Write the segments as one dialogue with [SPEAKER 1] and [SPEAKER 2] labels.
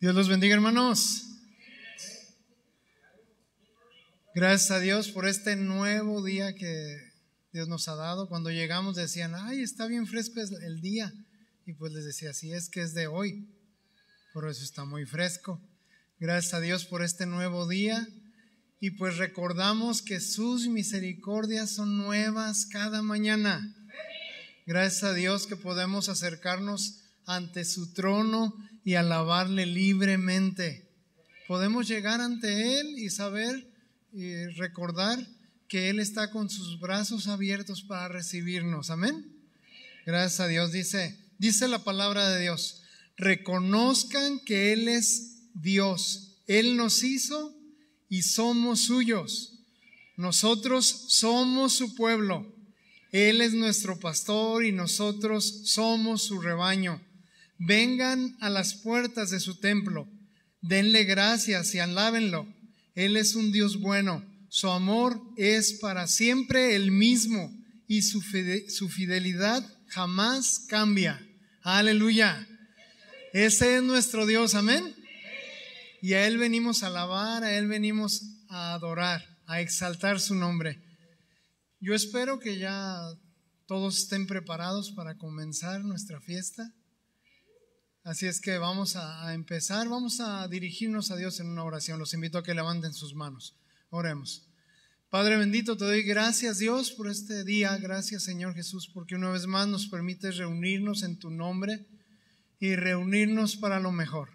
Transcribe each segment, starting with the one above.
[SPEAKER 1] Dios los bendiga, hermanos. Gracias a Dios por este nuevo día que Dios nos ha dado. Cuando llegamos decían, ay, está bien fresco el día. Y pues les decía, sí, es que es de hoy. Por eso está muy fresco. Gracias a Dios por este nuevo día. Y pues recordamos que sus misericordias son nuevas cada mañana. Gracias a Dios que podemos acercarnos ante su trono y alabarle libremente. Podemos llegar ante Él y saber y recordar que Él está con sus brazos abiertos para recibirnos. Amén. Gracias a Dios. Dice la palabra de Dios: reconozcan que Él es Dios. Él nos hizo y somos suyos. Nosotros somos su pueblo. Él es nuestro pastor y nosotros somos su rebaño. Vengan a las puertas de su templo, denle gracias y alábenlo. Él es un Dios bueno, su amor es para siempre el mismo y su fidelidad jamás cambia. Aleluya. Ese es nuestro Dios, amén. Y a Él venimos a alabar, a Él venimos a adorar, a exaltar su nombre. Yo espero que ya todos estén preparados para comenzar nuestra fiesta. Así es que vamos a empezar, vamos a dirigirnos a Dios en una oración. Los invito a que levanten sus manos. Oremos. Padre bendito, te doy gracias, Dios, por este día. Gracias, Señor Jesús, porque una vez más nos permites reunirnos en tu nombre y reunirnos para lo mejor.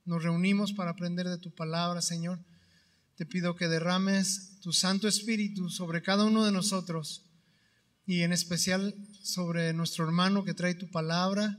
[SPEAKER 1] Nos reunimos para aprender de tu palabra, Señor. Te pido que derrames tu Santo Espíritu sobre cada uno de nosotros y en especial sobre nuestro hermano que trae tu palabra.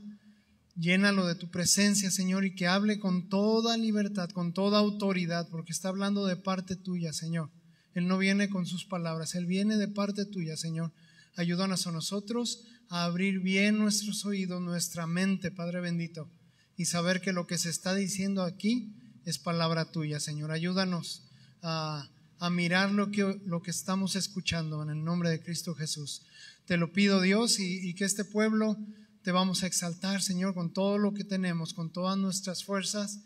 [SPEAKER 1] Llénalo de tu presencia, Señor, y que hable con toda libertad, con toda autoridad, porque está hablando de parte tuya, Señor. Él no viene con sus palabras, Él viene de parte tuya, Señor. Ayúdanos a nosotros a abrir bien nuestros oídos, nuestra mente, Padre bendito, y saber que lo que se está diciendo aquí es palabra tuya, Señor. Ayúdanos a mirar lo que estamos escuchando en el nombre de Cristo Jesús. Te lo pido, Dios, y que este pueblo te vamos a exaltar, Señor, con todo lo que tenemos, con todas nuestras fuerzas.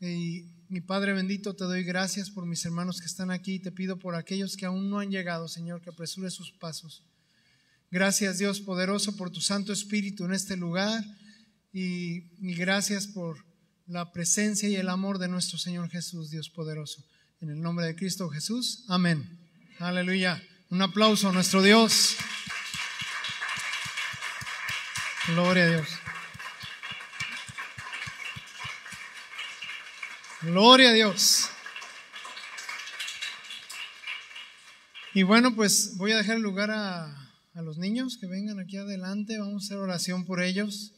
[SPEAKER 1] Y mi Padre bendito, te doy gracias por mis hermanos que están aquí. Te pido por aquellos que aún no han llegado, Señor, que apresure sus pasos. Gracias, Dios poderoso, por tu Santo Espíritu en este lugar. Y gracias por la presencia y el amor de nuestro Señor Jesús, Dios poderoso. En el nombre de Cristo Jesús, amén. Aleluya. Un aplauso a nuestro Dios. Gloria a Dios. Gloria a Dios. Y bueno, pues voy a dejar el lugar a los niños que vengan aquí adelante. Vamos a hacer oración por ellos.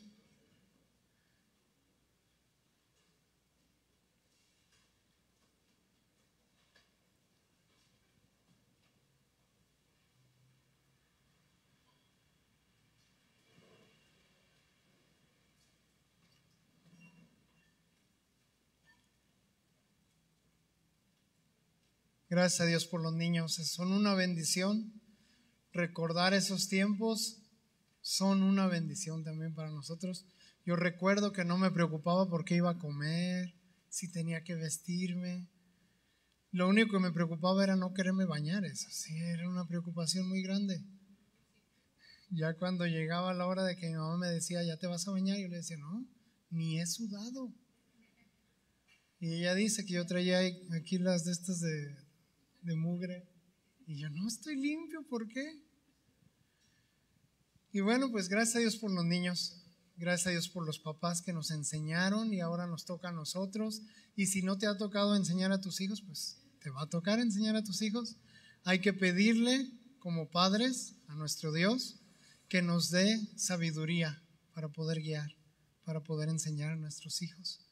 [SPEAKER 1] Gracias a Dios por los niños, son una bendición. Recordar esos tiempos son una bendición también para nosotros. Yo recuerdo que no me preocupaba por qué iba a comer, si tenía que vestirme. Lo único que me preocupaba era no quererme bañar, eso sí, era una preocupación muy grande. Ya cuando llegaba la hora de que mi mamá me decía, ¿ya te vas a bañar? Yo le decía, no, ni he sudado. Y ella dice que yo traía aquí las de estas de mugre. Y yo no estoy limpio, ¿por qué? Y bueno, pues gracias a Dios por los niños, gracias a Dios por los papás que nos enseñaron y ahora nos toca a nosotros. Y si no te ha tocado enseñar a tus hijos, pues te va a tocar enseñar a tus hijos. Hay que pedirle como padres a nuestro Dios que nos dé sabiduría para poder guiar, para poder enseñar a nuestros hijos.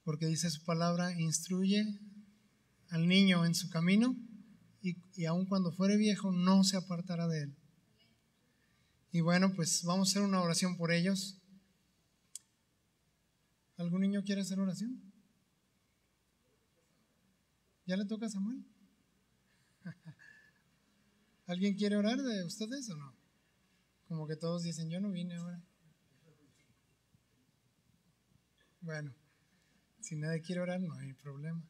[SPEAKER 1] Porque dice su palabra, instruye al niño en su camino y aun cuando fuere viejo no se apartará de él. Y bueno, pues vamos a hacer una oración por ellos. ¿Algún niño quiere hacer oración? ¿Ya le toca a Samuel? ¿Alguien quiere orar de ustedes o no? Como que todos dicen, yo no vine ahora. Bueno, Si nadie quiere orar, no hay problema.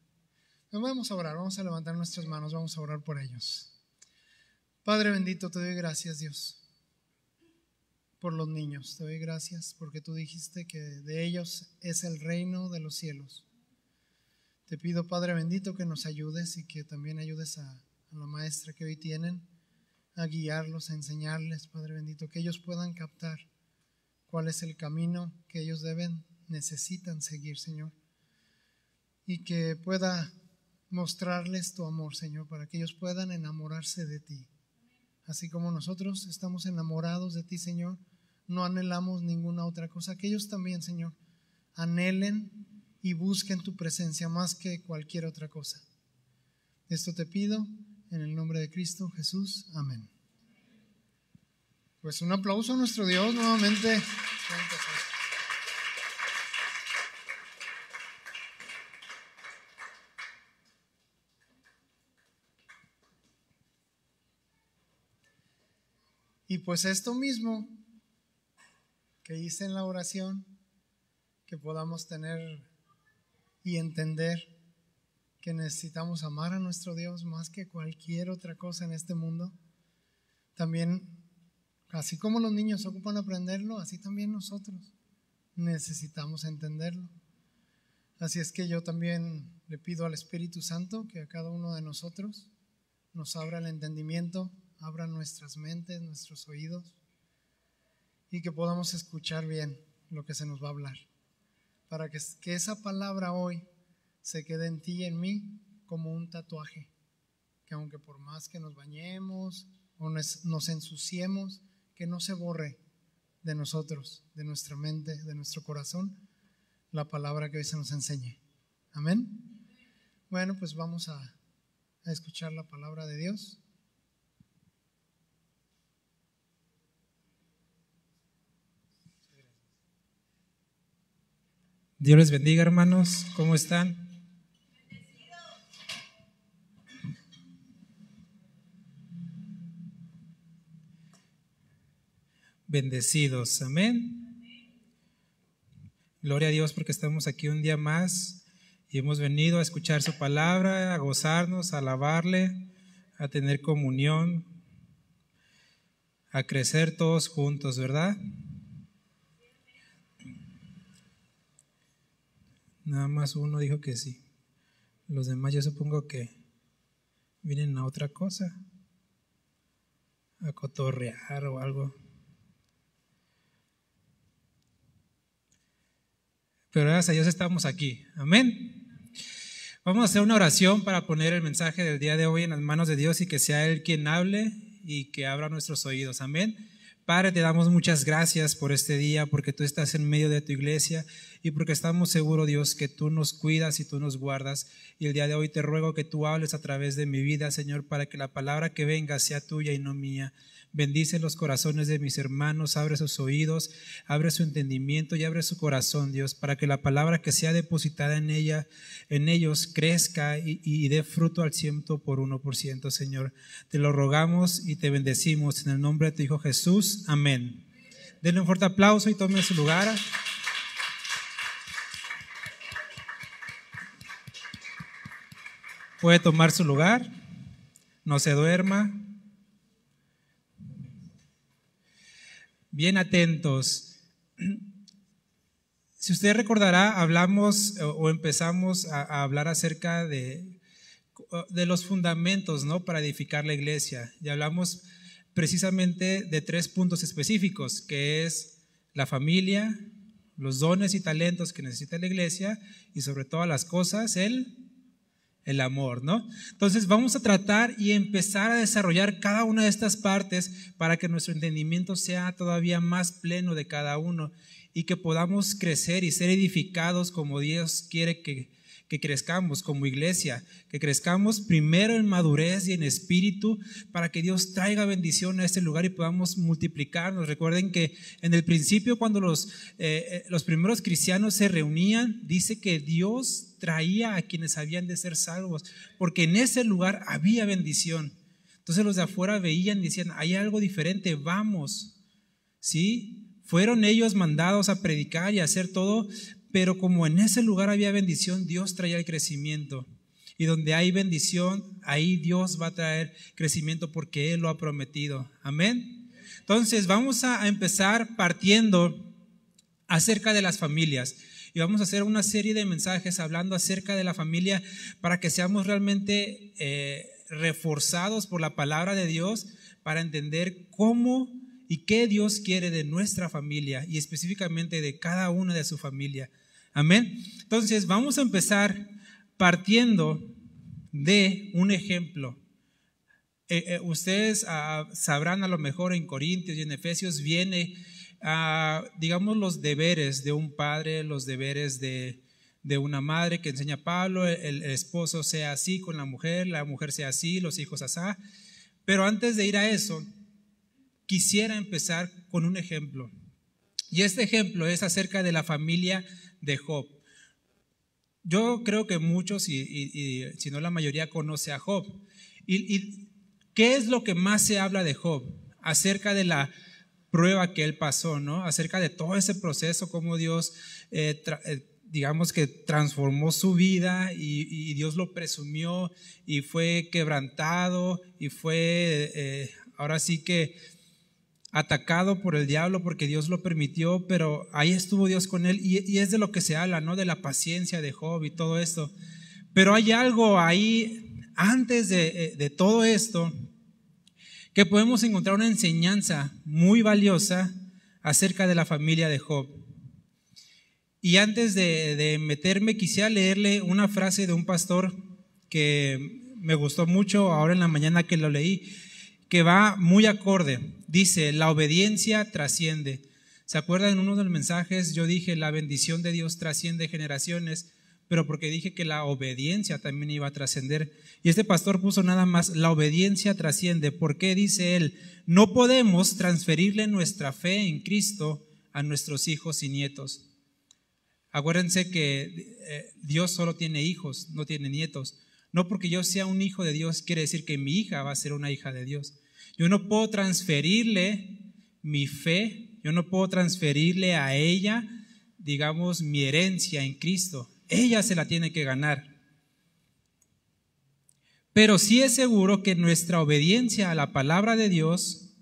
[SPEAKER 1] Nos vamos a orar, vamos a levantar nuestras manos, vamos a orar por ellos. Padre bendito, te doy gracias, Dios, por los niños. Te doy gracias porque tú dijiste que de ellos es el reino de los cielos. Te pido, Padre bendito, que nos ayudes y que también ayudes a la maestra que hoy tienen, a guiarlos, a enseñarles, Padre bendito, que ellos puedan captar cuál es el camino que ellos necesitan seguir, Señor, y que pueda mostrarles tu amor, Señor, para que ellos puedan enamorarse de ti. Así como nosotros estamos enamorados de ti, Señor, no anhelamos ninguna otra cosa. Que ellos también, Señor, anhelen y busquen tu presencia más que cualquier otra cosa. Esto te pido en el nombre de Cristo Jesús. Amén. Pues un aplauso a nuestro Dios nuevamente. Y pues esto mismo que hice en la oración, que podamos tener y entender que necesitamos amar a nuestro Dios más que cualquier otra cosa en este mundo. También, así como los niños ocupan aprenderlo, así también nosotros necesitamos entenderlo. Así es que yo también le pido al Espíritu Santo que a cada uno de nosotros nos abra el entendimiento, abra nuestras mentes, nuestros oídos, y que podamos escuchar bien lo que se nos va a hablar, para que esa palabra hoy se quede en ti y en mí como un tatuaje, que aunque por más que nos bañemos o nos ensuciemos, que no se borre de nosotros, de nuestra mente, de nuestro corazón, la palabra que hoy se nos enseñe. Amén. Bueno, pues vamos a escuchar la palabra de Dios.
[SPEAKER 2] Dios les bendiga, hermanos. ¿Cómo están? Bendecidos. Amén. Gloria a Dios porque estamos aquí un día más y hemos venido a escuchar su palabra, a gozarnos, a alabarle, a tener comunión, a crecer todos juntos, ¿verdad? Nada más uno dijo que sí. Los demás yo supongo que vienen a otra cosa, a cotorrear o algo. Pero gracias a Dios estamos aquí. Amén. Vamos a hacer una oración para poner el mensaje del día de hoy en las manos de Dios y que sea Él quien hable y que abra nuestros oídos. Amén. Padre, te damos muchas gracias por este día, porque tú estás en medio de tu iglesia y porque estamos seguros, Dios, que tú nos cuidas y tú nos guardas. Y el día de hoy te ruego que tú hables a través de mi vida, Señor, para que la palabra que venga sea tuya y no mía. Bendice los corazones de mis hermanos, abre sus oídos, abre su entendimiento y abre su corazón, Dios, para que la palabra que sea depositada en ellos crezca y dé fruto al 100%, Señor. Te lo rogamos y te bendecimos en el nombre de tu Hijo Jesús. Amén. Denle un fuerte aplauso y tome su lugar. Puede tomar su lugar, no se duerma. Bien atentos. Si usted recordará, hablamos o empezamos a hablar acerca de los fundamentos, ¿no?, para edificar la iglesia. Y hablamos precisamente de 3 puntos específicos, que es la familia, los dones y talentos que necesita la iglesia y sobre todas las cosas el amor, ¿no? Entonces vamos a tratar y empezar a desarrollar cada una de estas partes para que nuestro entendimiento sea todavía más pleno de cada uno y que podamos crecer y ser edificados como Dios quiere que crezcamos como iglesia, que crezcamos primero en madurez y en espíritu para que Dios traiga bendición a este lugar y podamos multiplicarnos. Recuerden que en el principio, cuando los primeros cristianos se reunían, dice que Dios traía a quienes habían de ser salvos, porque en ese lugar había bendición. Entonces los de afuera veían y decían, hay algo diferente, vamos, ¿sí? Fueron ellos mandados a predicar y a hacer todo pero como en ese lugar había bendición, Dios traía el crecimiento. Y donde hay bendición, ahí Dios va a traer crecimiento porque Él lo ha prometido. Amén. Entonces vamos a empezar partiendo acerca de las familias. Y vamos a hacer una serie de mensajes hablando acerca de la familia para que seamos realmente reforzados por la palabra de Dios para entender cómo y qué Dios quiere de nuestra familia y específicamente de cada una de su familia. Amén. Entonces vamos a empezar partiendo de un ejemplo. Ustedes sabrán a lo mejor en Corintios y en Efesios viene digamos los deberes de un padre, los deberes de una madre que enseña a Pablo, el esposo sea así con la mujer sea así, los hijos así. Pero antes de ir a eso, quisiera empezar con un ejemplo. Y este ejemplo es acerca de la familia de Job. Yo creo que muchos, y si no la mayoría, conoce a Job. ¿Y qué es lo que más se habla de Job? Acerca de la prueba que él pasó, ¿no? Acerca de todo ese proceso, cómo Dios, digamos que transformó su vida y Dios lo presumió y fue quebrantado y fue, ahora sí que atacado por el diablo porque Dios lo permitió, pero ahí estuvo Dios con él y es de lo que se habla, ¿no? De la paciencia de Job y todo esto. Pero hay algo ahí antes de todo esto que podemos encontrar una enseñanza muy valiosa acerca de la familia de Job. Y antes de meterme, quisiera leerle una frase de un pastor que me gustó mucho ahora en la mañana que lo leí, que va muy acorde. Dice, la obediencia trasciende. ¿Se acuerdan? En uno de los mensajes yo dije, la bendición de Dios trasciende generaciones, pero porque dije que la obediencia también iba a trascender. Y este pastor puso nada más, la obediencia trasciende. ¿Por qué? Dice él, no podemos transferirle nuestra fe en Cristo a nuestros hijos y nietos. Acuérdense que Dios solo tiene hijos, no tiene nietos. No porque yo sea un hijo de Dios quiere decir que mi hija va a ser una hija de Dios. Yo no puedo transferirle mi fe, yo no puedo transferirle a ella, digamos, mi herencia en Cristo. Ella se la tiene que ganar. Pero sí es seguro que nuestra obediencia a la palabra de Dios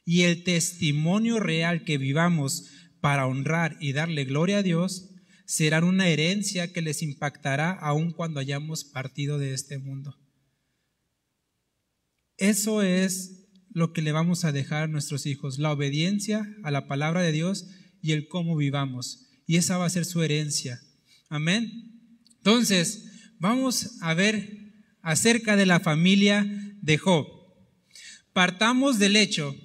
[SPEAKER 2] y el testimonio real que vivamos para honrar y darle gloria a Dios serán una herencia que les impactará aun cuando hayamos partido de este mundo. Eso es lo que le vamos a dejar a nuestros hijos, la obediencia a la palabra de Dios y el cómo vivamos. Y esa va a ser su herencia. Amén. Entonces, vamos a ver acerca de la familia de Job. Partamos del hecho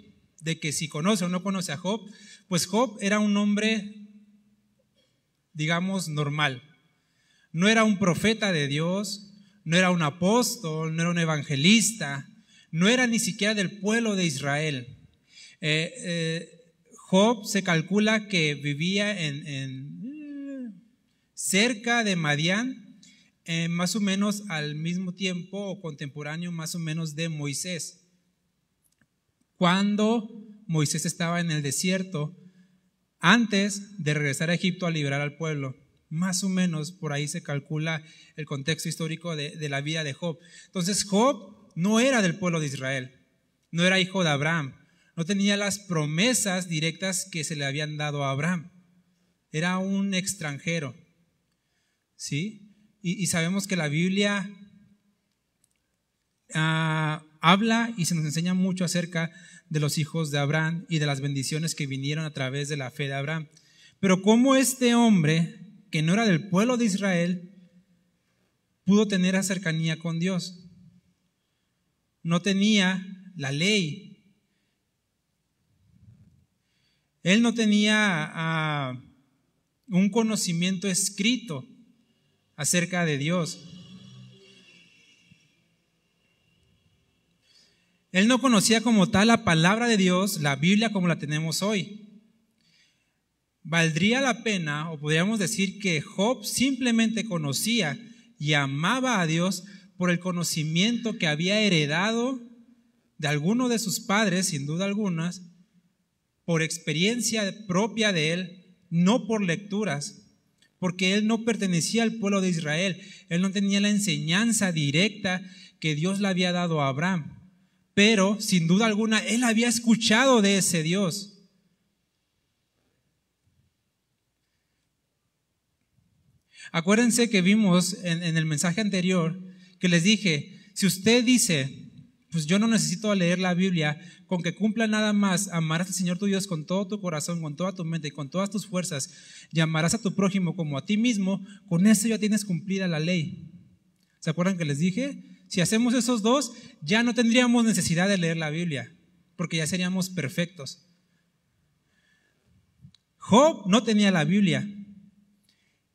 [SPEAKER 2] de que si conoce o no conoce a Job, pues Job era un hombre, digamos, normal. No era un profeta de Dios, no era un apóstol, no era un evangelista, no era ni siquiera del pueblo de Israel. Job se calcula que vivía cerca de Madián, más o menos al mismo tiempo o contemporáneo más o menos de Moisés. Cuando Moisés estaba en el desierto, antes de regresar a Egipto a liberar al pueblo, más o menos por ahí se calcula el contexto histórico de la vida de Job. Entonces Job no era del pueblo de Israel, no era hijo de Abraham, no tenía las promesas directas que se le habían dado a Abraham, era un extranjero. ¿Sí? Y sabemos que la Biblia habla y se nos enseña mucho acerca de los hijos de Abraham y de las bendiciones que vinieron a través de la fe de Abraham. Pero cómo este hombre, que no era del pueblo de Israel, pudo tener esa cercanía con Dios. No tenía la ley. Él no tenía un conocimiento escrito acerca de Dios. Él no conocía como tal la palabra de Dios, la Biblia como la tenemos hoy. Valdría la pena, o podríamos decir que Job simplemente conocía y amaba a Dios por el conocimiento que había heredado de alguno de sus padres, sin duda algunas, por experiencia propia de él, no por lecturas, porque él no pertenecía al pueblo de Israel, él no tenía la enseñanza directa que Dios le había dado a Abraham, pero sin duda alguna él había escuchado de ese Dios. Acuérdense que vimos en el mensaje anterior que les dije, si usted dice, pues yo no necesito leer la Biblia, con que cumpla nada más, amarás al Señor tu Dios con todo tu corazón, con toda tu mente y con todas tus fuerzas, y amarás a tu prójimo como a ti mismo, con eso ya tienes cumplida la ley. ¿Se acuerdan que les dije? Si hacemos esos dos, ya no tendríamos necesidad de leer la Biblia, porque ya seríamos perfectos. Job no tenía la Biblia,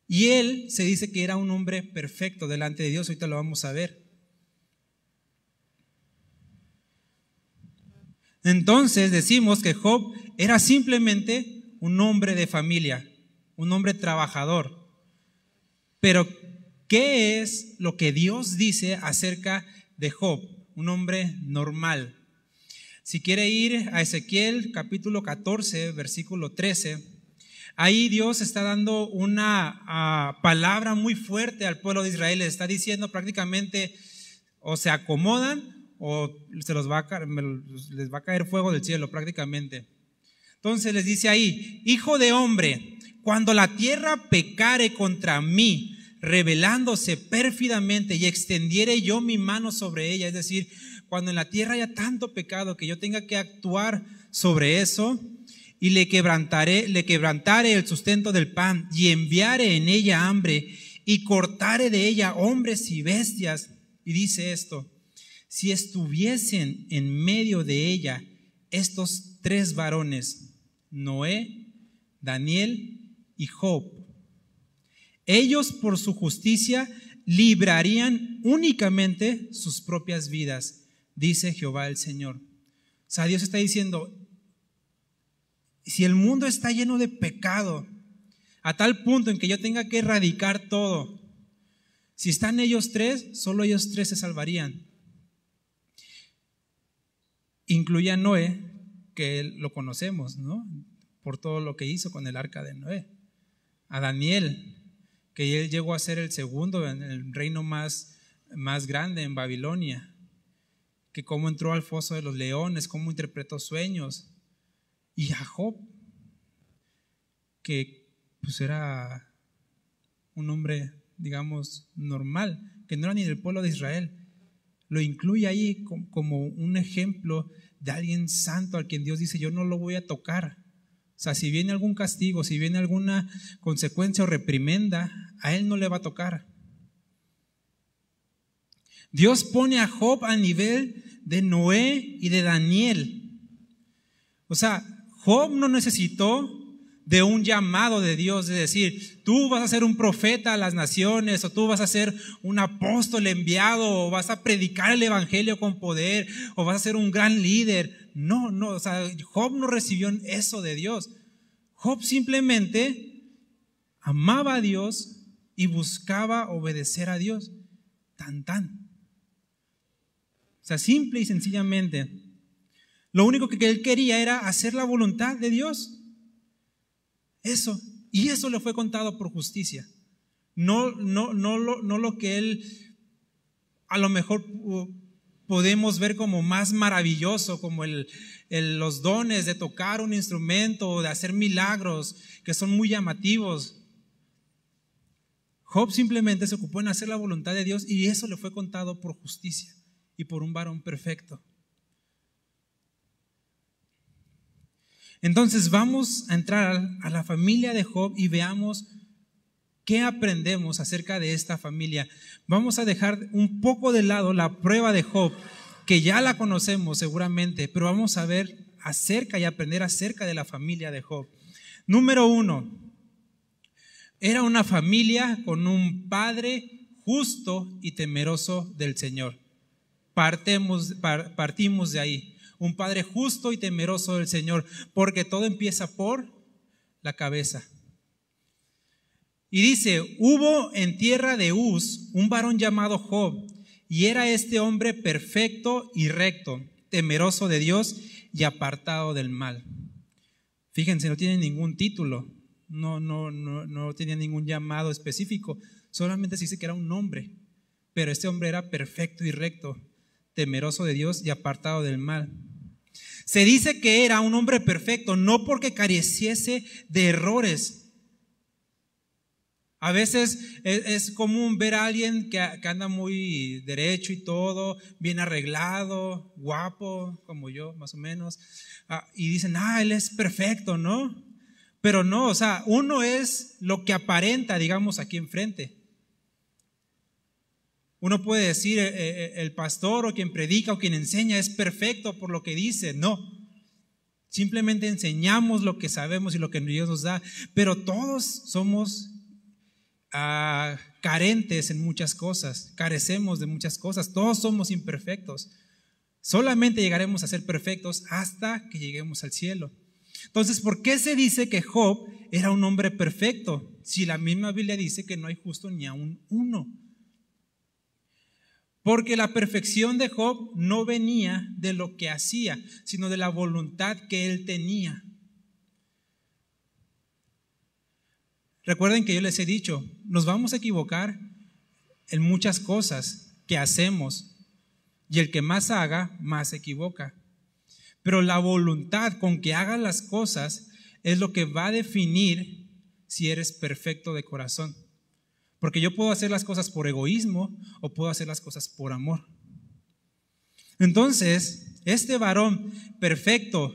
[SPEAKER 2] y él se dice que era un hombre perfecto delante de Dios, ahorita lo vamos a ver. Entonces decimos que Job era simplemente un hombre de familia, un hombre trabajador. Pero, ¿qué es lo que Dios dice acerca de Job? Un hombre normal. Si quiere ir a Ezequiel capítulo 14, versículo 13, ahí Dios está dando una palabra muy fuerte al pueblo de Israel. Les está diciendo prácticamente, o se acomodan o les va a caer fuego del cielo prácticamente. Entonces les dice ahí, hijo de hombre, cuando la tierra pecare contra mí, rebelándose pérfidamente, y extendiere yo mi mano sobre ella, es decir, cuando en la tierra haya tanto pecado que yo tenga que actuar sobre eso, y le quebrantare el sustento del pan, y enviare en ella hambre, y cortare de ella hombres y bestias. Y dice esto, si estuviesen en medio de ella estos tres varones, Noé, Daniel y Job, ellos por su justicia librarían únicamente sus propias vidas, dice Jehová el Señor. O sea, Dios está diciendo, si el mundo está lleno de pecado, a tal punto en que yo tenga que erradicar todo, si están ellos tres, solo ellos tres se salvarían. Incluye a Noé, que lo conocemos, ¿no? Por todo lo que hizo con el arca de Noé. A Daniel, que él llegó a ser el segundo en el reino más grande en Babilonia. Que cómo entró al foso de los leones, cómo interpretó sueños. Y a Job, que pues era un hombre, digamos, normal, que no era ni del pueblo de Israel. Lo incluye ahí como un ejemplo de alguien santo al quien Dios dice, yo no lo voy a tocar. O sea, si viene algún castigo, si viene alguna consecuencia o reprimenda, a él no le va a tocar. Dios pone a Job al nivel de Noé y de Daniel. O sea, Job no necesitó de un llamado de Dios, de decir, tú vas a ser un profeta a las naciones, o tú vas a ser un apóstol enviado, o vas a predicar el evangelio con poder, o vas a ser un gran líder. No, o sea, Job no recibió eso de Dios. Job simplemente amaba a Dios y buscaba obedecer a Dios. Tan. O sea, simple y sencillamente. Lo único que él quería era hacer la voluntad de Dios. Eso, y eso le fue contado por justicia. No lo que él a lo mejor podemos ver como más maravilloso, como los dones de tocar un instrumento o de hacer milagros que son muy llamativos. Job simplemente se ocupó en hacer la voluntad de Dios y eso le fue contado por justicia y por un varón perfecto. Entonces vamos a entrar a la familia de Job y veamos qué aprendemos acerca de esta familia. Vamos a dejar un poco de lado la prueba de Job, que ya la conocemos seguramente, pero vamos a ver acerca y aprender acerca de la familia de Job. Número 1, era una familia con un padre justo y temeroso del Señor. Partimos de ahí. Un padre justo y temeroso del Señor, porque todo empieza por la cabeza. Y dice, hubo en tierra de Uz un varón llamado Job, y era este hombre perfecto y recto, temeroso de Dios y apartado del mal. Fíjense, no tiene ningún título, no tenía ningún llamado específico, solamente se dice que era un hombre, pero este hombre era perfecto y recto, temeroso de Dios y apartado del mal. Se dice que era un hombre perfecto, no porque careciese de errores. A veces es común ver a alguien que anda muy derecho y todo, bien arreglado, guapo, como yo, más o menos, y dicen, él es perfecto, ¿no? Pero no, o sea, uno es lo que aparenta, digamos, aquí enfrente. Uno puede decir, el pastor o quien predica o quien enseña es perfecto por lo que dice. No, simplemente enseñamos lo que sabemos y lo que Dios nos da, pero todos somos carentes en muchas cosas, carecemos de muchas cosas, todos somos imperfectos. Solamente llegaremos a ser perfectos hasta que lleguemos al cielo. Entonces, ¿por qué se dice que Job era un hombre perfecto? Si la misma Biblia dice que no hay justo ni aun uno. Porque la perfección de Job no venía de lo que hacía, sino de la voluntad que él tenía. Recuerden que yo les he dicho, nos vamos a equivocar en muchas cosas que hacemos, y el que más haga, más se equivoca. Pero la voluntad con que hagas las cosas es lo que va a definir si eres perfecto de corazón. Porque yo puedo hacer las cosas por egoísmo o puedo hacer las cosas por amor. Entonces, este varón perfecto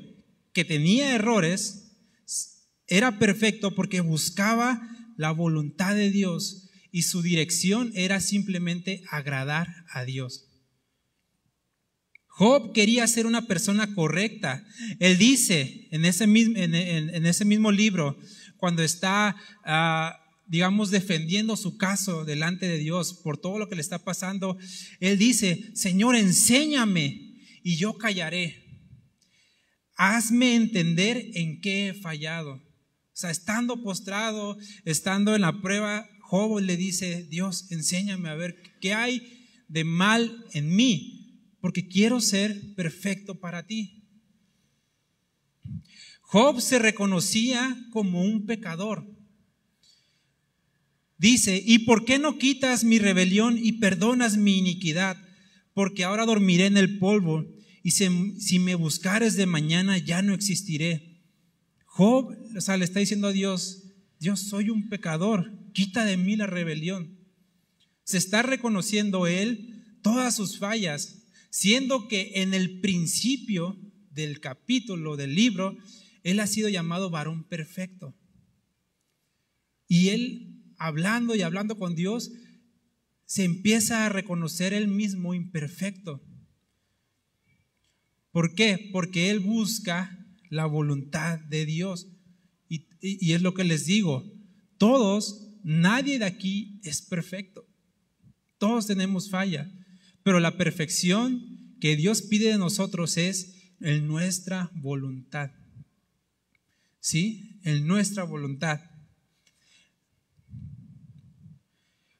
[SPEAKER 2] que tenía errores, era perfecto porque buscaba la voluntad de Dios y su dirección era simplemente agradar a Dios. Job quería ser una persona correcta. Él dice en ese mismo libro, cuando está, digamos, defendiendo su caso delante de Dios por todo lo que le está pasando, él dice, Señor, enséñame y yo callaré. Hazme entender en qué he fallado. O sea, estando postrado, estando en la prueba, Job le dice, Dios, enséñame a ver qué hay de mal en mí, porque quiero ser perfecto para ti. Job se reconocía como un pecador. Dice, ¿y por qué no quitas mi rebelión y perdonas mi iniquidad? Porque ahora dormiré en el polvo y si me buscares de mañana ya no existiré. Job, o sea, le está diciendo a Dios, Dios, soy un pecador, quita de mí la rebelión. Se está reconociendo él todas sus fallas, siendo que en el principio del capítulo del libro, él ha sido llamado varón perfecto. Y él, hablando y hablando con Dios, se empieza a reconocer él mismo imperfecto. ¿Por qué? Porque él busca la voluntad de Dios. Y es lo que les digo, todos, nadie de aquí es perfecto. Todos tenemos falla, pero la perfección que Dios pide de nosotros es en nuestra voluntad. ¿Sí? En nuestra voluntad.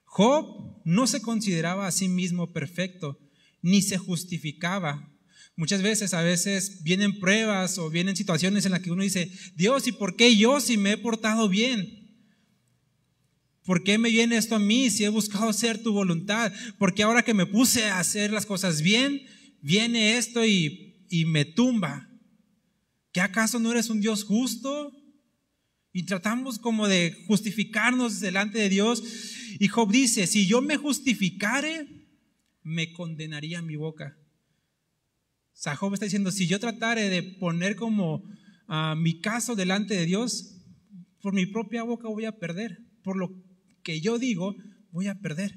[SPEAKER 2] Job no se consideraba a sí mismo perfecto, ni se justificaba. Muchas veces, a veces vienen pruebas o vienen situaciones en las que uno dice, Dios, ¿y por qué yo si me he portado bien? ¿Por qué me viene esto a mí si he buscado hacer tu voluntad? ¿Por qué ahora que me puse a hacer las cosas bien, viene esto y me tumba? ¿Qué acaso no eres un Dios justo? Y tratamos como de justificarnos delante de Dios. Y Job dice, si yo me justificare, me condenaría mi boca. O sea, Job está diciendo, si yo tratare de poner como mi caso delante de Dios, por mi propia boca voy a perder. Por lo que yo digo, voy a perder.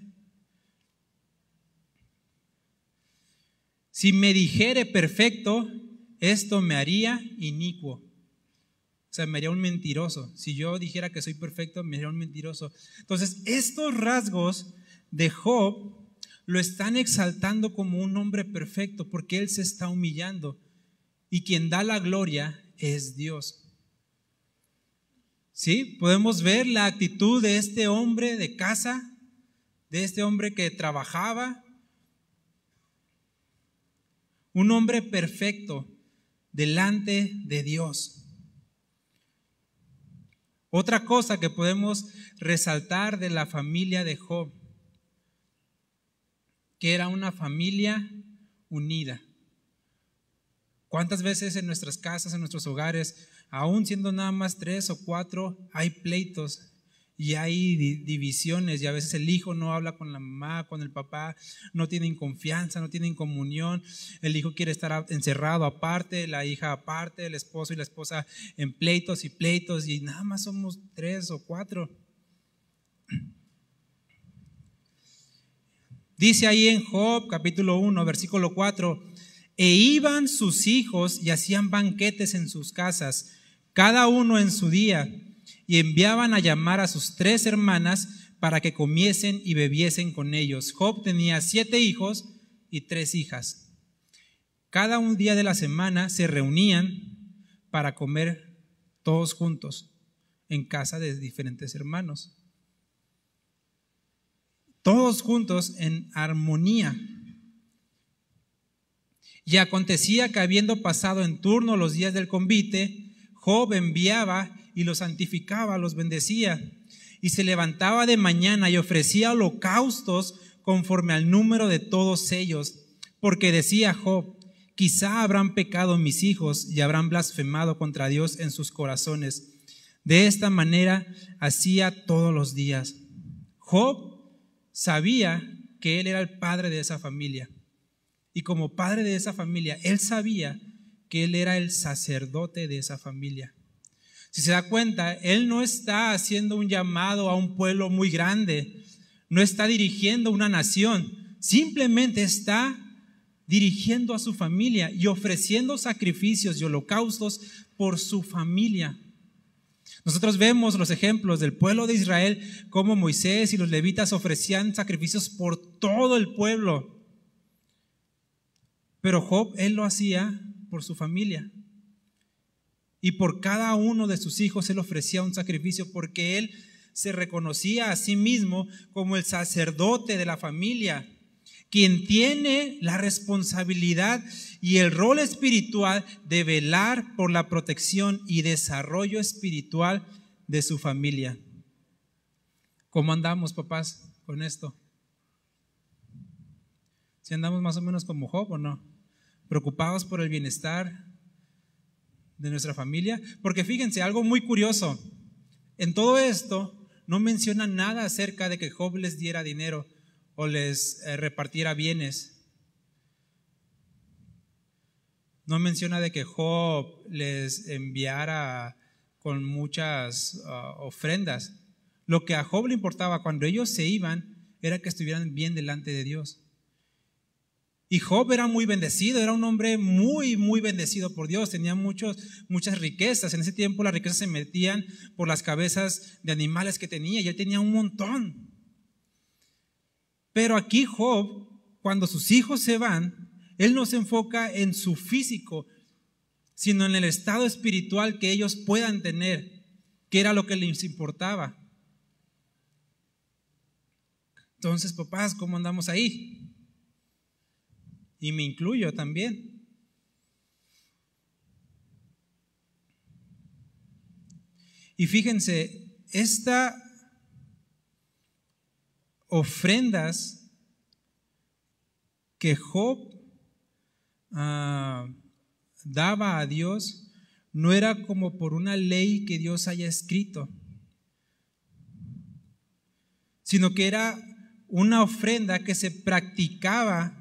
[SPEAKER 2] Si me dijere perfecto, esto me haría inicuo. O sea, me haría un mentiroso. Si yo dijera que soy perfecto, me haría un mentiroso. Entonces, estos rasgos de Job lo están exaltando como un hombre perfecto porque él se está humillando y quien da la gloria es Dios. ¿Sí? Podemos ver la actitud de este hombre de casa, de este hombre que trabajaba, un hombre perfecto delante de Dios. Otra cosa que podemos resaltar de la familia de Job, que era una familia unida. ¿Cuántas veces en nuestras casas, en nuestros hogares, aún siendo nada más 3 o 4, hay pleitos y hay divisiones, y a veces el hijo no habla con la mamá, con el papá, no tienen confianza, no tienen comunión, el hijo quiere estar encerrado aparte, la hija aparte, el esposo y la esposa en pleitos y nada más somos 3 o 4. Dice ahí en Job capítulo 1 versículo 4: e iban sus hijos y hacían banquetes en sus casas, cada uno en su día, y enviaban a llamar a sus 3 hermanas para que comiesen y bebiesen con ellos. Job tenía 7 hijos y 3 hijas. Cada un día de la semana se reunían para comer todos juntos en casa de diferentes hermanos. Todos juntos en armonía. Y acontecía que habiendo pasado en turno los días del convite, Job enviaba y los santificaba, los bendecía, y se levantaba de mañana y ofrecía holocaustos conforme al número de todos ellos, porque decía Job: quizá habrán pecado mis hijos y habrán blasfemado contra Dios en sus corazones. De esta manera hacía todos los días. Job sabía que él era el padre de esa familia, y como padre de esa familia, él sabía que él era el sacerdote de esa familia. Si se da cuenta, él no está haciendo un llamado a un pueblo muy grande, no está dirigiendo una nación, simplemente está dirigiendo a su familia y ofreciendo sacrificios y holocaustos por su familia. Nosotros vemos los ejemplos del pueblo de Israel, cómo Moisés y los levitas ofrecían sacrificios por todo el pueblo. Pero Job, él lo hacía por su familia. Y por cada uno de sus hijos él ofrecía un sacrificio, porque él se reconocía a sí mismo como el sacerdote de la familia, quien tiene la responsabilidad y el rol espiritual de velar por la protección y desarrollo espiritual de su familia. ¿Cómo andamos, papás, con esto? ¿Si andamos más o menos como Job o no? ¿Preocupados por el bienestar de nuestra familia? Porque fíjense, algo muy curioso, en todo esto no menciona nada acerca de que Job les diera dinero o les repartiera bienes. No menciona de que Job les enviara con muchas ofrendas. Lo que a Job le importaba cuando ellos se iban era que estuvieran bien delante de Dios. Y Job era muy bendecido, era un hombre muy, muy bendecido por Dios, tenía muchas riquezas. En ese tiempo las riquezas se metían por las cabezas de animales que tenía, y él tenía un montón. Pero aquí Job, cuando sus hijos se van, él no se enfoca en su físico, sino en el estado espiritual que ellos puedan tener, que era lo que les importaba. Entonces, papás, ¿cómo andamos ahí? Y me incluyo también. Y fíjense, estas ofrendas que Job daba a Dios no era como por una ley que Dios haya escrito, sino que era una ofrenda que se practicaba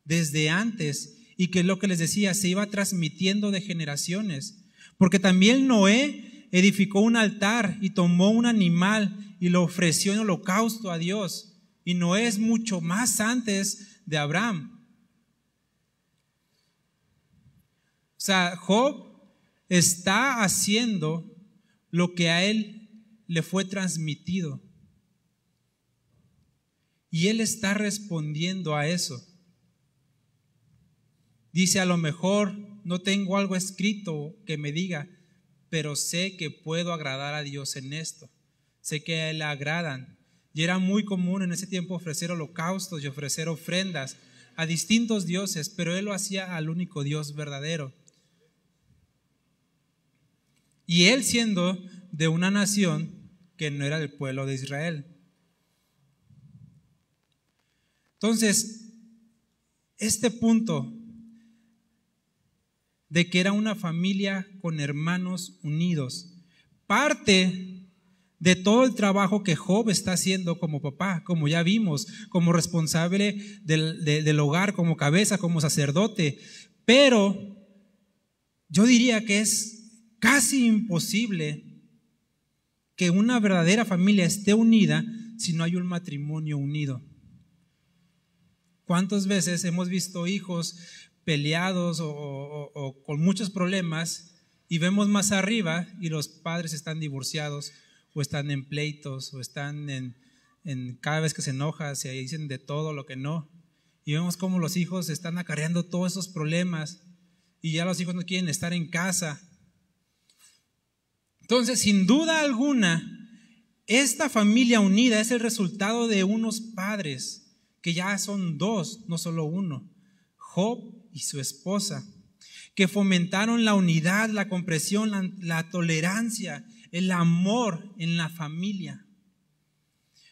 [SPEAKER 2] desde antes, y que es lo que les decía, se iba transmitiendo de generaciones. Porque también Noé edificó un altar y tomó un animal y lo ofreció en holocausto a Dios, y Noé es mucho más antes de Abraham. O sea, Job está haciendo lo que a él le fue transmitido, y él está respondiendo a eso. Dice, a lo mejor no tengo algo escrito que me diga, pero sé que puedo agradar a Dios en esto. Sé que a Él le agradan. Y era muy común en ese tiempo ofrecer holocaustos y ofrecer ofrendas a distintos dioses, pero Él lo hacía al único Dios verdadero. Y Él, siendo de una nación que no era el pueblo de Israel. Entonces, este punto de que era una familia con hermanos unidos, parte de todo el trabajo que Job está haciendo como papá, como ya vimos, como responsable del hogar, como cabeza, como sacerdote. Pero yo diría que es casi imposible que una verdadera familia esté unida si no hay un matrimonio unido. ¿Cuántas veces hemos visto hijos peleados o con muchos problemas y vemos más arriba y los padres están divorciados o están en pleitos o están en cada vez que se enoja se dicen de todo lo que no, y vemos cómo los hijos están acarreando todos esos problemas y ya los hijos no quieren estar en casa? Entonces, sin duda alguna, esta familia unida es el resultado de unos padres que ya son dos, no solo uno, Job y su esposa, que fomentaron la unidad, la comprensión, la tolerancia, el amor en la familia.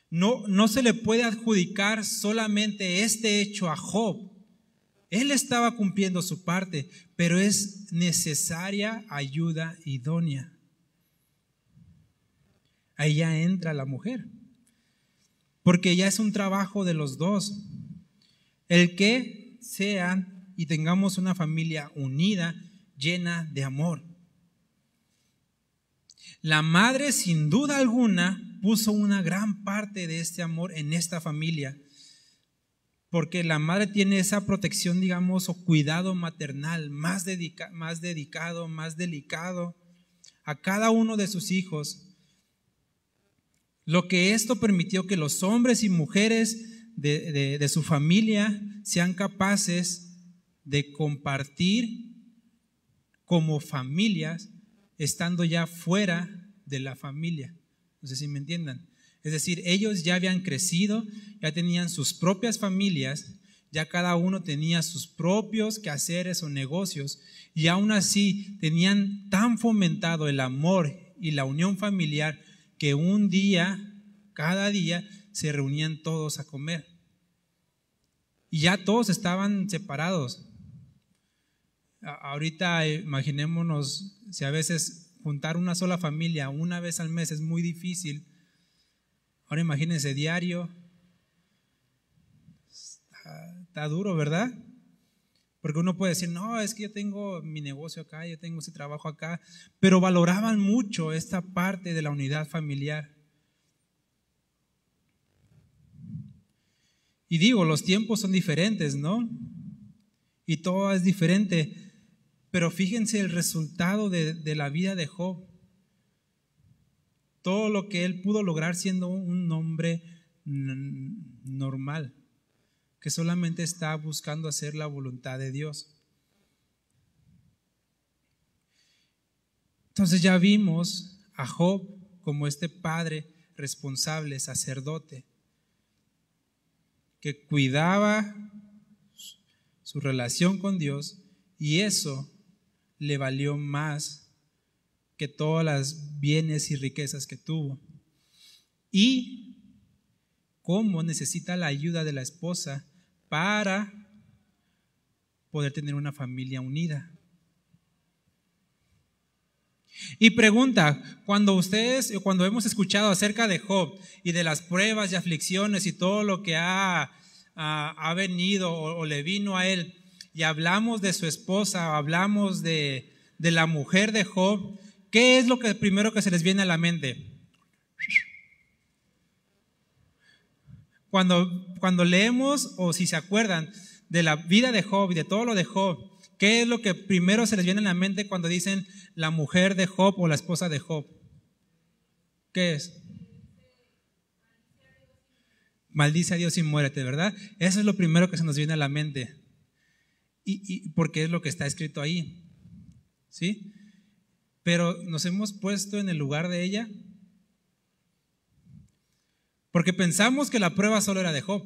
[SPEAKER 2] No se le puede adjudicar solamente este hecho a Job. Él estaba cumpliendo su parte, pero es necesaria ayuda idónea. Ahí ya entra la mujer, porque ya es un trabajo de los dos, el que sean y tengamos una familia unida, llena de amor. La madre, sin duda alguna, puso una gran parte de este amor en esta familia, porque la madre tiene esa protección, digamos, o cuidado maternal más dedicado, más delicado a cada uno de sus hijos. Lo que esto permitió que los hombres y mujeres de su familia sean capaces de compartir como familias, estando ya fuera de la familia. No sé si me entiendan. Es decir, ellos ya habían crecido, ya tenían sus propias familias, ya cada uno tenía sus propios quehaceres o negocios, y aún así tenían tan fomentado el amor y la unión familiar que un día, cada día, se reunían todos a comer. Y ya todos estaban separados. Ahorita imaginémonos si a veces juntar una sola familia una vez al mes es muy difícil. Ahora imagínense diario. Está duro, ¿verdad? Porque uno puede decir, no, es que yo tengo mi negocio acá, yo tengo ese trabajo acá, pero valoraban mucho esta parte de la unidad familiar. Y digo, los tiempos son diferentes, ¿no? Y todo es diferente, pero fíjense el resultado de la vida de Job. Todo lo que él pudo lograr siendo un hombre normal, que solamente está buscando hacer la voluntad de Dios. Entonces ya vimos a Job como este padre responsable, sacerdote, que cuidaba su relación con Dios, y eso le valió más que todas las bienes y riquezas que tuvo. Y cómo necesita la ayuda de la esposa para poder tener una familia unida. Y pregunta, cuando hemos escuchado acerca de Job y de las pruebas y aflicciones y todo lo que ha venido o le vino a él, y hablamos de su esposa, hablamos de la mujer de Job, ¿qué es lo primero que se les viene a la mente? Cuando leemos, o si se acuerdan de la vida de Job y de todo lo de Job, ¿qué es lo que primero se les viene a la mente cuando dicen la mujer de Job o la esposa de Job? ¿Qué es? Maldice a Dios y muérete, ¿verdad? Eso es lo primero que se nos viene a la mente. Y porque es lo que está escrito ahí, ¿sí? Pero nos hemos puesto en el lugar de ella, porque pensamos que la prueba solo era de Job,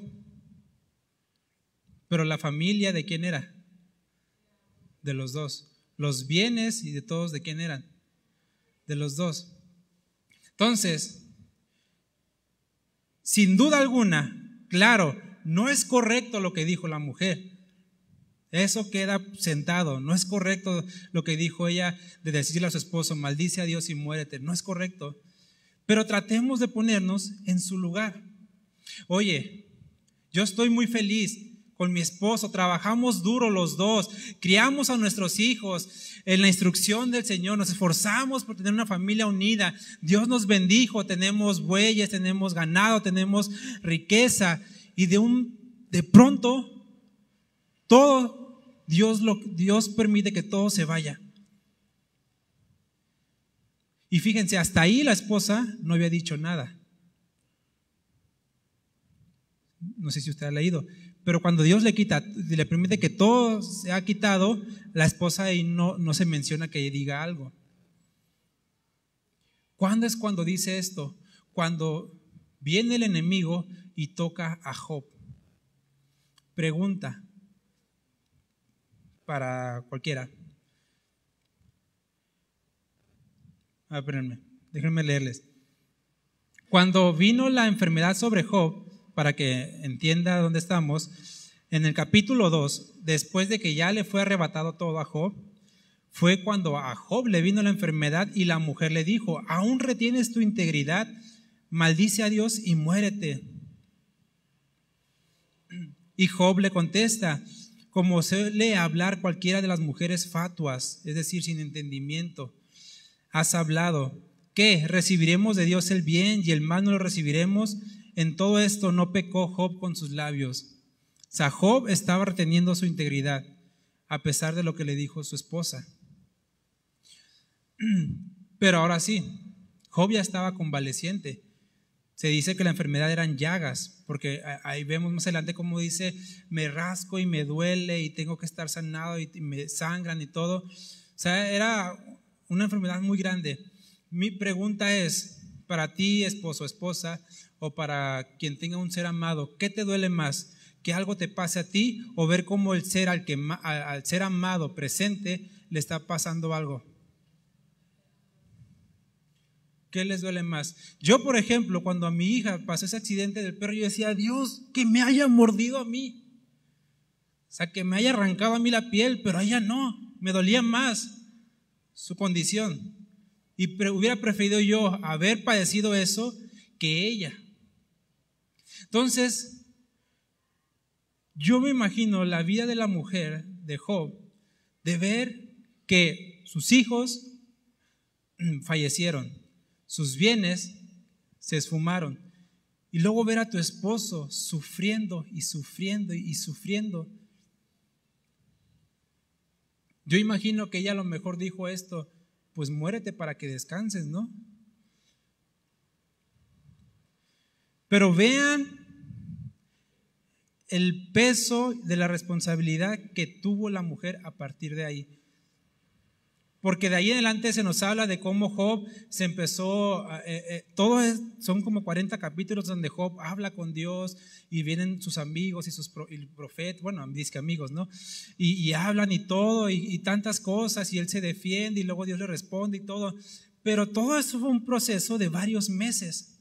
[SPEAKER 2] pero la familia, ¿de quién era? De los dos. Los bienes y de todos, ¿de quién eran? De los dos. Entonces, sin duda alguna, claro, no es correcto lo que dijo la mujer. Eso queda sentado. No es correcto lo que dijo ella de decirle a su esposo, maldice a Dios y muérete. No es correcto. Pero tratemos de ponernos en su lugar. Oye, yo estoy muy feliz con mi esposo, trabajamos duro los dos, criamos a nuestros hijos en la instrucción del Señor, nos esforzamos por tener una familia unida. Dios nos bendijo, tenemos bueyes, tenemos ganado, tenemos riqueza, y de pronto todo Dios permite que todo se vaya. Y fíjense, hasta ahí la esposa no había dicho nada. No sé si usted ha leído, pero cuando Dios le permite que todo se ha quitado, la esposa ahí no se menciona que diga algo. ¿Cuándo es cuando dice esto? Cuando viene el enemigo y toca a Job. Pregunta para cualquiera. Espérenme, déjenme leerles. Cuando vino la enfermedad sobre Job, para que entienda dónde estamos, en el capítulo 2, después de que ya le fue arrebatado todo a Job, fue cuando a Job le vino la enfermedad y la mujer le dijo, ¿aún retienes tu integridad? Maldice a Dios y muérete. Y Job le contesta, como suele hablar cualquiera de las mujeres fatuas, es decir, sin entendimiento. Has hablado, ¿qué? ¿Recibiremos de Dios el bien y el mal no lo recibiremos? En todo esto no pecó Job con sus labios. O sea, Job estaba reteniendo su integridad, a pesar de lo que le dijo su esposa. Pero ahora sí, Job ya estaba convaleciente. Se dice que la enfermedad eran llagas, porque ahí vemos más adelante cómo dice, me rasco y me duele y tengo que estar sanado y me sangran y todo. O sea, era una enfermedad muy grande. Mi pregunta es, para ti, esposo o esposa, o para quien tenga un ser amado, ¿qué te duele más? ¿Que algo te pase a ti o ver cómo al ser amado presente le está pasando algo? ¿Qué les duele más? Yo, por ejemplo, cuando a mi hija pasó ese accidente del perro, yo decía, Dios, que me haya mordido a mí. O sea, que me haya arrancado a mí la piel, pero a ella no, me dolía más su condición. Y hubiera preferido yo haber padecido eso que ella. Entonces, yo me imagino la vida de la mujer de Job, de ver que sus hijos fallecieron, sus bienes se esfumaron, y luego ver a tu esposo sufriendo y sufriendo y sufriendo. Yo imagino que ella a lo mejor dijo esto, pues muérete para que descanses, ¿no? Pero vean el peso de la responsabilidad que tuvo la mujer a partir de ahí. Porque de ahí en adelante se nos habla de cómo Job se empezó, son como 40 capítulos donde Job habla con Dios y vienen sus amigos y el profeta, bueno, dice que amigos, ¿no? Y hablan y todo y tantas cosas y él se defiende y luego Dios le responde y todo. Pero todo eso fue un proceso de varios meses.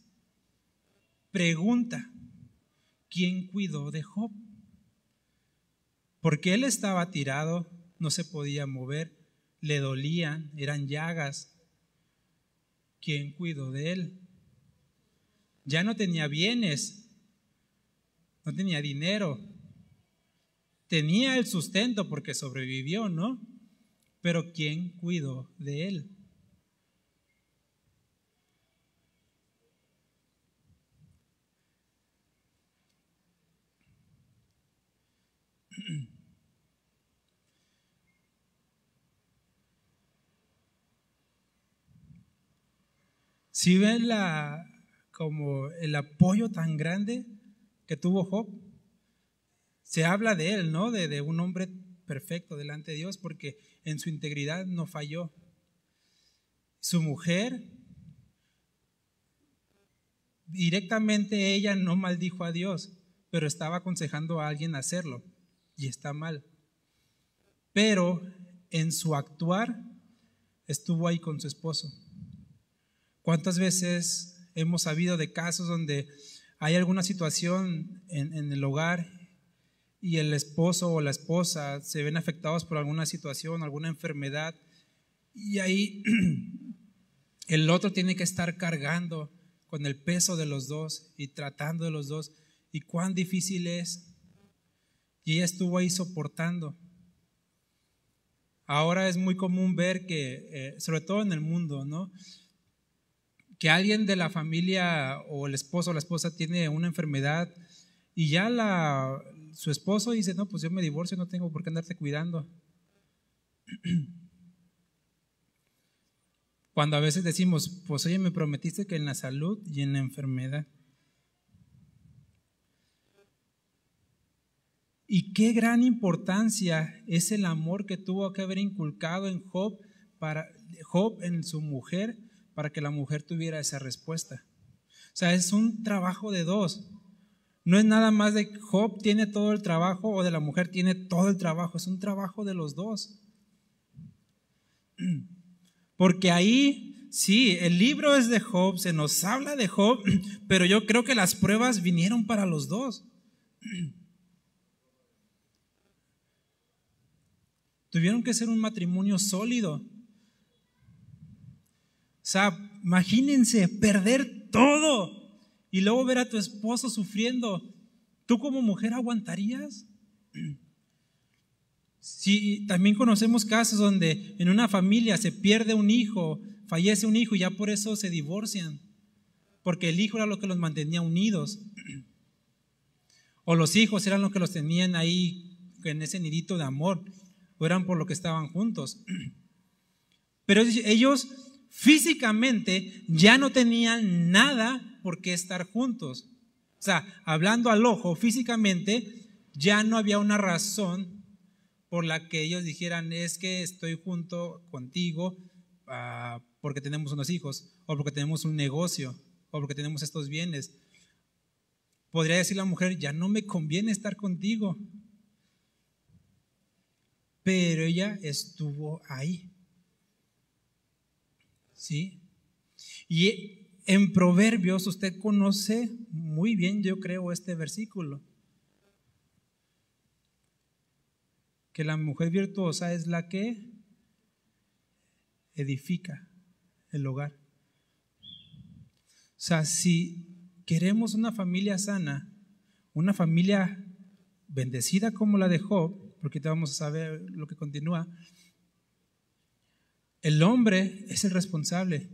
[SPEAKER 2] Pregunta, ¿quién cuidó de Job? Porque él estaba tirado, no se podía mover. Le dolían, eran llagas. ¿Quién cuidó de él? Ya no tenía bienes, no tenía dinero. Tenía el sustento porque sobrevivió, ¿no? Pero ¿quién cuidó de él? ¿Sí ven como el apoyo tan grande que tuvo Job? Se habla de él, ¿no? De un hombre perfecto delante de Dios, porque en su integridad no falló. Su mujer, directamente ella no maldijo a Dios, pero estaba aconsejando a alguien a hacerlo, y está mal. Pero en su actuar estuvo ahí con su esposo. ¿Cuántas veces hemos sabido de casos donde hay alguna situación en el hogar y el esposo o la esposa se ven afectados por alguna situación, alguna enfermedad, y ahí el otro tiene que estar cargando con el peso de los dos y tratando de los dos, y cuán difícil es? Y ella estuvo ahí soportando. Ahora es muy común ver que, sobre todo en el mundo, ¿no?, que alguien de la familia o el esposo o la esposa tiene una enfermedad y ya su esposo dice, no, pues yo me divorcio, no tengo por qué andarte cuidando. Cuando a veces decimos, pues oye, me prometiste que en la salud y en la enfermedad. Y qué gran importancia es el amor que tuvo que haber inculcado en Job en su mujer, para que la mujer tuviera esa respuesta. O sea, es un trabajo de dos. No es nada más de Job tiene todo el trabajo o de la mujer tiene todo el trabajo, es un trabajo de los dos. Porque ahí, sí, el libro es de Job, se nos habla de Job, pero yo creo que las pruebas vinieron para los dos. Tuvieron que ser un matrimonio sólido. O sea, imagínense perder todo y luego ver a tu esposo sufriendo. ¿Tú como mujer aguantarías? Sí, también conocemos casos donde en una familia se pierde un hijo, fallece un hijo y ya por eso se divorcian, porque el hijo era lo que los mantenía unidos, o los hijos eran lo que los tenían ahí en ese nidito de amor, o eran por lo que estaban juntos. Pero ellos físicamente ya no tenían nada por qué estar juntos. O sea, hablando al ojo, físicamente ya no había una razón por la que ellos dijeran, es que estoy junto contigo porque tenemos unos hijos, o porque tenemos un negocio, o porque tenemos estos bienes. Podría decir la mujer, ya no me conviene estar contigo. Pero ella estuvo ahí. ¿Sí? Y en Proverbios usted conoce muy bien, yo creo, este versículo, que la mujer virtuosa es la que edifica el hogar. O sea, si queremos una familia sana, una familia bendecida como la de Job, porque te vamos a saber lo que continúa, el hombre es el responsable,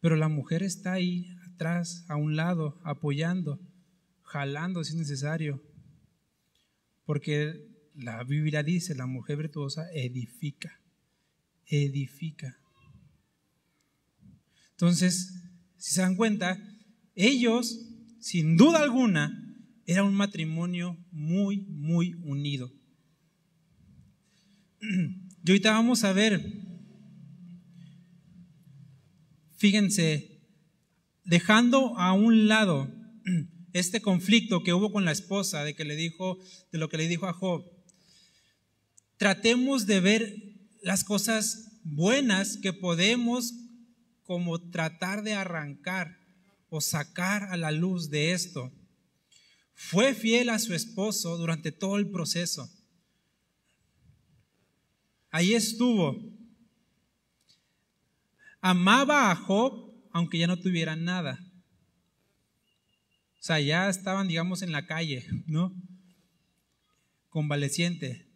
[SPEAKER 2] pero la mujer está ahí atrás, a un lado, apoyando, jalando si es necesario, porque la Biblia dice, la mujer virtuosa edifica. Entonces, si se dan cuenta, ellos, sin duda alguna, era un matrimonio muy, muy unido. Y ahorita vamos a ver, fíjense, dejando a un lado este conflicto que hubo con la esposa de lo que le dijo a Job, tratemos de ver las cosas buenas que podemos como tratar de arrancar o sacar a la luz de esto. Fue fiel a su esposo durante todo el proceso. Ahí estuvo. Amaba a Job aunque ya no tuviera nada. O sea, ya estaban, digamos, en la calle, ¿no? Convaleciente.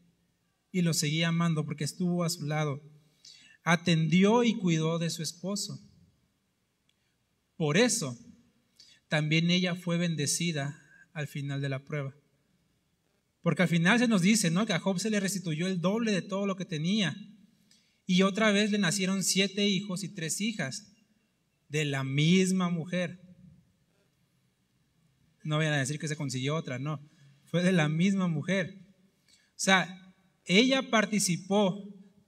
[SPEAKER 2] Y lo seguía amando porque estuvo a su lado. Atendió y cuidó de su esposo. Por eso, también ella fue bendecida al final de la prueba. Porque al final se nos dice, ¿no?, que a Job se le restituyó el doble de todo lo que tenía. Y otra vez le nacieron 7 hijos y 3 hijas de la misma mujer. No vayan a decir que se consiguió otra, no. Fue de la misma mujer. O sea, ella participó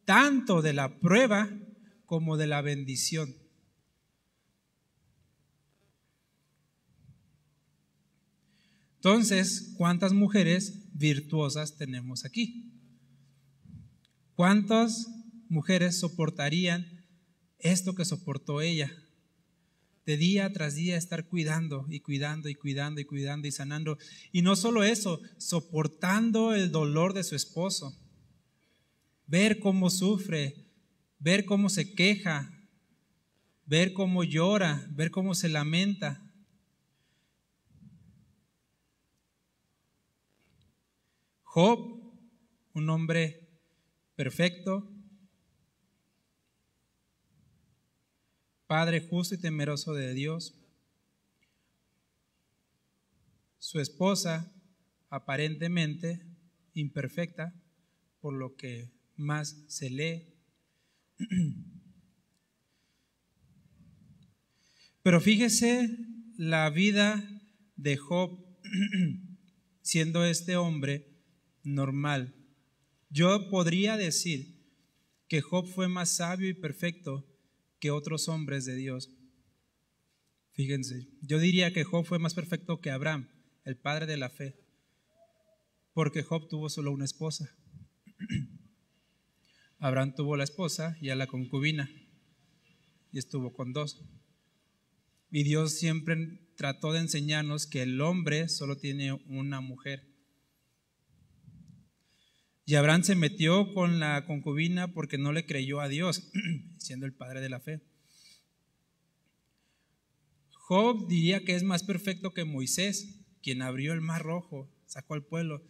[SPEAKER 2] tanto de la prueba como de la bendición. Entonces, ¿cuántas mujeres virtuosas tenemos aquí? ¿Cuántas mujeres soportarían esto que soportó ella? de día tras día estar cuidando y cuidando y cuidando y cuidando y sanando. Y no solo eso, soportando el dolor de su esposo. Ver cómo sufre, ver cómo se queja, ver cómo llora, ver cómo se lamenta. Job, un hombre perfecto, padre justo y temeroso de Dios. Su esposa, aparentemente imperfecta, por lo que más se lee. Pero fíjese la vida de Job, siendo este hombre normal. Yo podría decir que Job fue más sabio y perfecto que otros hombres de Dios. Fíjense, yo diría que Job fue más perfecto que Abraham, el padre de la fe, porque Job tuvo solo una esposa. Abraham tuvo la esposa y a la concubina, y estuvo con dos. Y Dios siempre trató de enseñarnos que el hombre solo tiene una mujer. Y Abraham se metió con la concubina porque no le creyó a Dios, siendo el padre de la fe. Job diría que es más perfecto que Moisés, quien abrió el mar rojo, sacó al pueblo.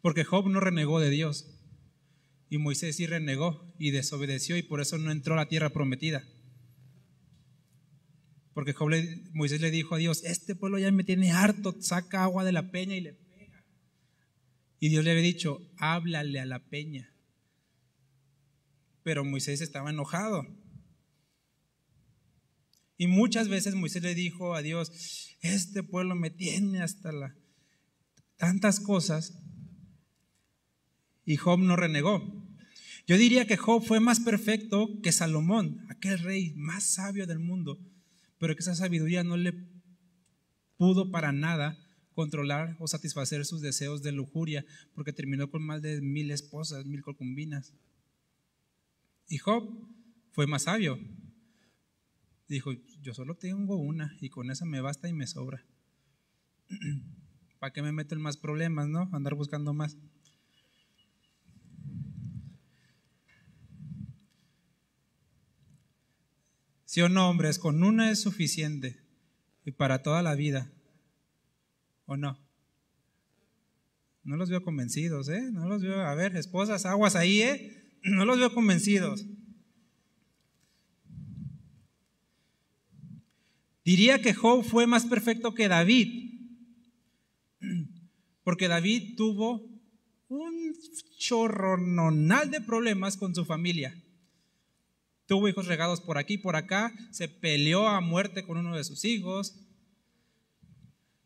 [SPEAKER 2] Porque Job no renegó de Dios. Y Moisés sí renegó y desobedeció, y por eso no entró a la tierra prometida. Porque Moisés le dijo a Dios: este pueblo ya me tiene harto, saca agua de la peña y le pega. Y Dios le había dicho: háblale a la peña. Pero Moisés estaba enojado. Y muchas veces Moisés le dijo a Dios: este pueblo me tiene hasta tantas cosas. Y Job no renegó. Yo diría que Job fue más perfecto que Salomón, aquel rey más sabio del mundo, pero que esa sabiduría no le pudo para nada controlar o satisfacer sus deseos de lujuria, porque terminó con más de 1000 esposas, 1000 concubinas. Y Job fue más sabio. Dijo: yo solo tengo una y con esa me basta y me sobra. ¿Para qué me meto en más problemas, no? Andar buscando más. ¿Sí o no, hombres? Con una es suficiente y para toda la vida. ¿O no? No los veo convencidos, ¿eh? No los veo. A ver, esposas, aguas ahí, ¿eh? No los veo convencidos. Diría que Job fue más perfecto que David, porque David tuvo un chorrononal de problemas con su familia. Tuvo hijos regados por aquí y por acá, se peleó a muerte con uno de sus hijos.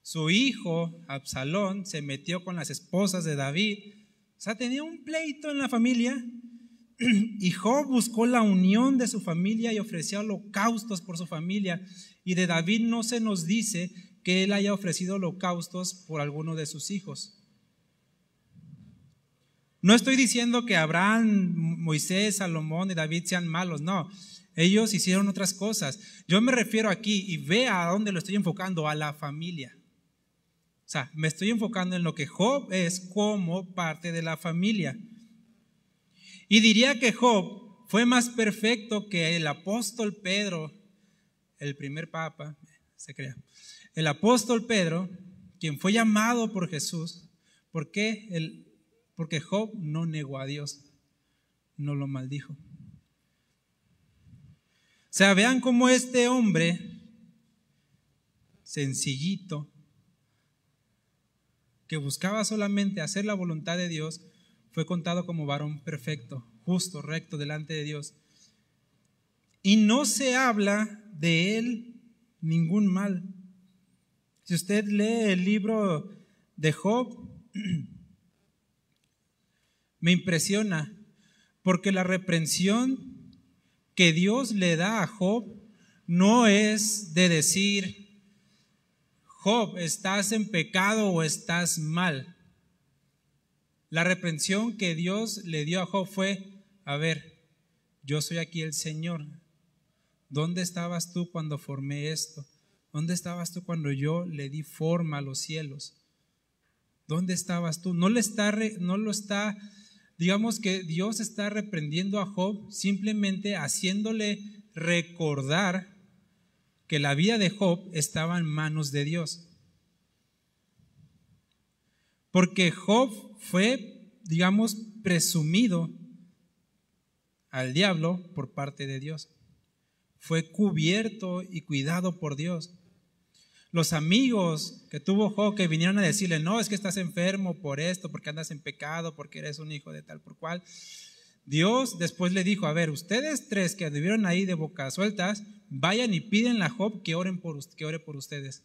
[SPEAKER 2] Su hijo, Absalón, se metió con las esposas de David. O sea, tenía un pleito en la familia. Y Job buscó la unión de su familia y ofreció holocaustos por su familia. Y de David no se nos dice que él haya ofrecido holocaustos por alguno de sus hijos. No estoy diciendo que Abraham, Moisés, Salomón y David sean malos, no. Ellos hicieron otras cosas. Yo me refiero aquí, y ve a dónde lo estoy enfocando, a la familia. O sea, me estoy enfocando en lo que Job es como parte de la familia. Y diría que Job fue más perfecto que el apóstol Pedro, el primer papa, se crea. El apóstol Pedro, quien fue llamado por Jesús. ¿Por qué? Porque Job no negó a Dios, no lo maldijo. O sea, vean cómo este hombre sencillito, que buscaba solamente hacer la voluntad de Dios, fue contado como varón perfecto, justo, recto delante de Dios. Y no se habla de él ningún mal. Si usted lee el libro de Job, me impresiona, porque la reprensión que Dios le da a Job no es de decir: Job, estás en pecado o estás mal. La reprensión que Dios le dio a Job fue: a ver, yo soy aquí el Señor, ¿Dónde estabas tú cuando formé esto? ¿Dónde estabas tú cuando yo le di forma a los cielos? ¿Dónde estabas tú? No lo está, digamos que Dios está reprendiendo a Job simplemente haciéndole recordar que la vida de Job estaba en manos de Dios. Porque Job fue, digamos, presumido al diablo por parte de Dios. Fue cubierto y cuidado por Dios. Los amigos que tuvo Job que vinieron a decirle, no, es que estás enfermo por esto, porque andas en pecado, porque eres un hijo de tal por cual. Dios después le dijo, a ver, ustedes tres que anduvieron ahí de boca sueltas, vayan y pídenle a Job que ore por ustedes.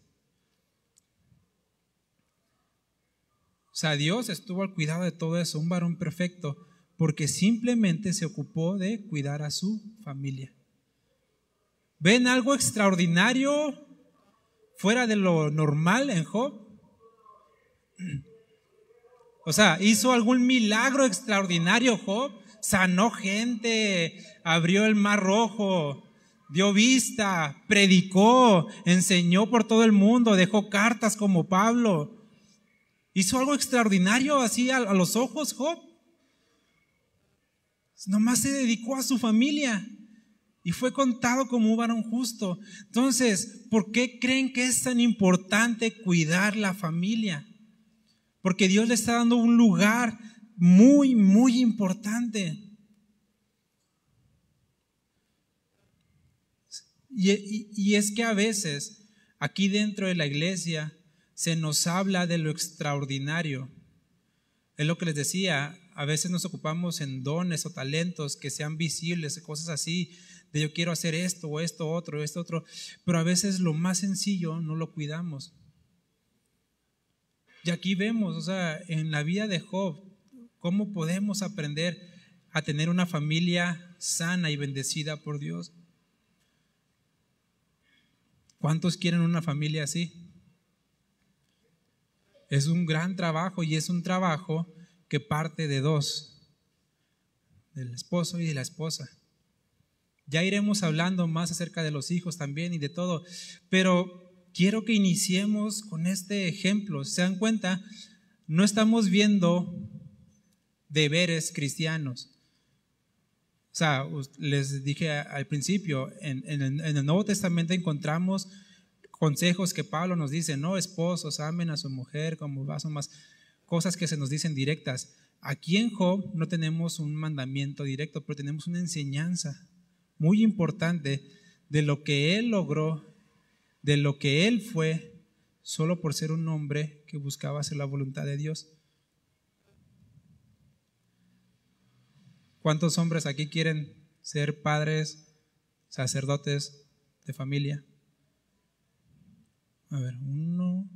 [SPEAKER 2] O sea, Dios estuvo al cuidado de todo eso, un varón perfecto, porque simplemente se ocupó de cuidar a su familia. ¿Ven algo extraordinario fuera de lo normal en Job? O sea, ¿hizo algún milagro extraordinario Job? Sanó gente, abrió el mar rojo, dio vista, predicó, enseñó por todo el mundo, dejó cartas como Pablo. ¿Hizo algo extraordinario así a los ojos Job? Nomás se dedicó a su familia y fue contado como un varón justo. Entonces, ¿por qué creen que es tan importante cuidar la familia? Porque Dios le está dando un lugar muy, muy importante. Y es que a veces aquí dentro de la iglesia se nos habla de lo extraordinario. Es lo que les decía, a veces nos ocupamos en dones o talentos que sean visibles, cosas así, de yo quiero hacer esto o esto otro, pero a veces lo más sencillo no lo cuidamos. Y aquí vemos, o sea, en la vida de Job, cómo podemos aprender a tener una familia sana y bendecida por Dios. ¿Cuántos quieren una familia así? Es un gran trabajo y es un trabajo que parte de dos, del esposo y de la esposa. Ya iremos hablando más acerca de los hijos también y de todo, pero quiero que iniciemos con este ejemplo. ¿Se dan cuenta? No estamos viendo deberes cristianos. O sea, les dije al principio, en el Nuevo Testamento encontramos consejos que Pablo nos dice, no, esposos, amen a su mujer, como son más cosas que se nos dicen directas. Aquí en Job no tenemos un mandamiento directo, pero tenemos una enseñanza muy importante de lo que él logró, de lo que él fue, solo por ser un hombre que buscaba hacer la voluntad de Dios. ¿Cuántos hombres aquí quieren ser padres, sacerdotes de familia? A ver, 1,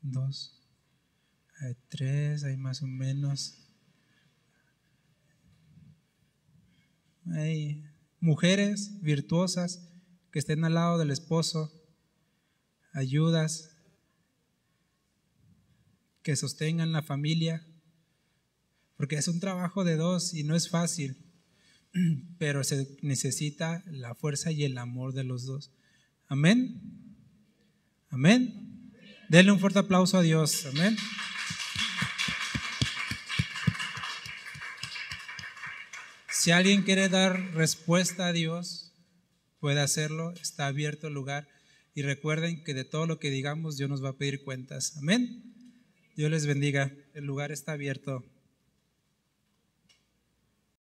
[SPEAKER 2] 2, 3, hay más o menos. Hay mujeres virtuosas que estén al lado del esposo, ayudas, que sostengan la familia, porque es un trabajo de dos y no es fácil, pero se necesita la fuerza y el amor de los dos. Amén. Amén. Denle un fuerte aplauso a Dios. Amén. Si alguien quiere dar respuesta a Dios, puede hacerlo. Está abierto el lugar. Y recuerden que de todo lo que digamos, Dios nos va a pedir cuentas. Amén. Dios les bendiga. El lugar está abierto.